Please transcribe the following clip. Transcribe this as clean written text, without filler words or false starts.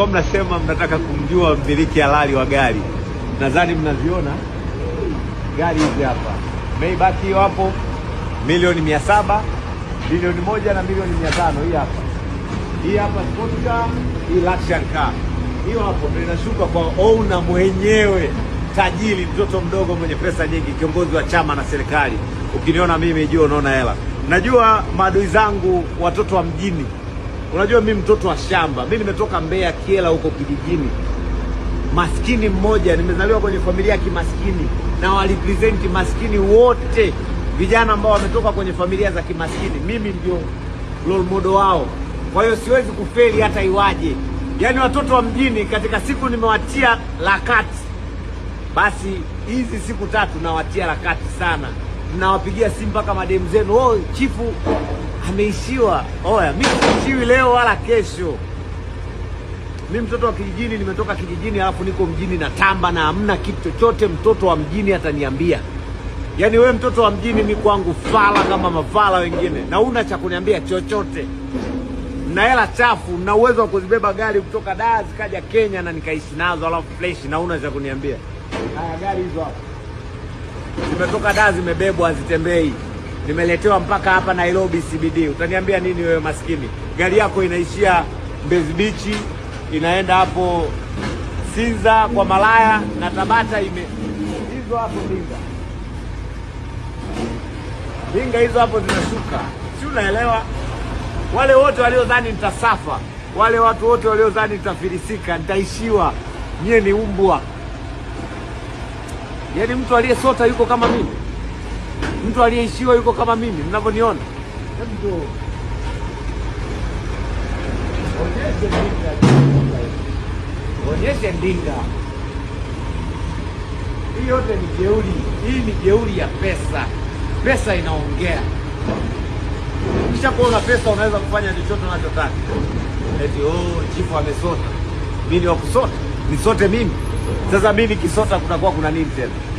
mlikuwa mnasema mnataka kumjua mmiliki halali wa gari. Nadhani mnaziona gari hizi hapa. Maybach hiyo hapo milioni 700, milioni 1 na milioni 500. Hii hapa. Hii hapa sport car, hii luxury car. Hiyo hapo ndio inashuka kwa owner mwenyewe, tajiri, mtoto mdogo mwenye pesa nyingi, kiongozi wa chama na serikali. Ukiniona mimi jua unaona hela. Najua maadui zangu watoto wa mjini. Unajua mimi mtoto wa shamba. Mimi nimetoka Mbeya Kiela huko kijijini. Maskini mmoja, nimezaliwa kwenye familia ya kimaskini na walipresent maskini wote, vijana ambao wametoka kwenye familia za kimaskini. Mimi ndio role model wao. Kwa hiyo siwezi kufeli hata iwaje. Yaani watoto wa mjini katika siku nimewatia lakati. Basi hizi siku 3 nawatia lakati sana. Mnawapigia simu mpaka mademu zenu, "Oh, chifu ameishiwa." Oya, mimi siishiwi leo wala kesho. Mimi mtoto wa kijijini, nimetoka kijijini alafu niko mjini na tamba, na hamna kitu chochote mtoto wa mjini ataniambia. Yaani wewe mtoto wa mjini mimi kwangu fala kama mafala wengine, na una cha kuniambia chochote. Na hela chafu, na uwezo wa kuzibeba gari kutoka Dar zikaja Kenya na nikaishi nazo alafu fresh, na una cha kuniambia. Haya gari hizo hapo. Zimetoka Dar zimebebwa, hazitembei. Nimeletewa mpaka hapa Nairobi CBD. Utaniambia nini wewe maskini? Gari yako inaishia Mbezi Beach, inaenda hapo Sinza kwa Malaya na Tabata hizo hapo Mbinga hizo hapo zinashuka. Si unaelewa? Wale wote waliodhani nitasafa, wale watu wote waliodhani nitafilisika, nitaishiwa, nyie ni umbwa. Yaani mtu aliyesota yuko kama mimi. Mtu aliyeishiwa yuko kama mimi, mnavyoniona. Hebu onyeshe ndinga. Hii yote ni jeuri. Hii ni jeuri ya pesa. Pesa inaongea. Kisha kuona pesa unaweza kufanya chochote unachotaka. Eti chifu amesota. Mimi ni wa kusota. Nisote mimi. Sasa mimi nikisota kutakuwa kuna nini tena?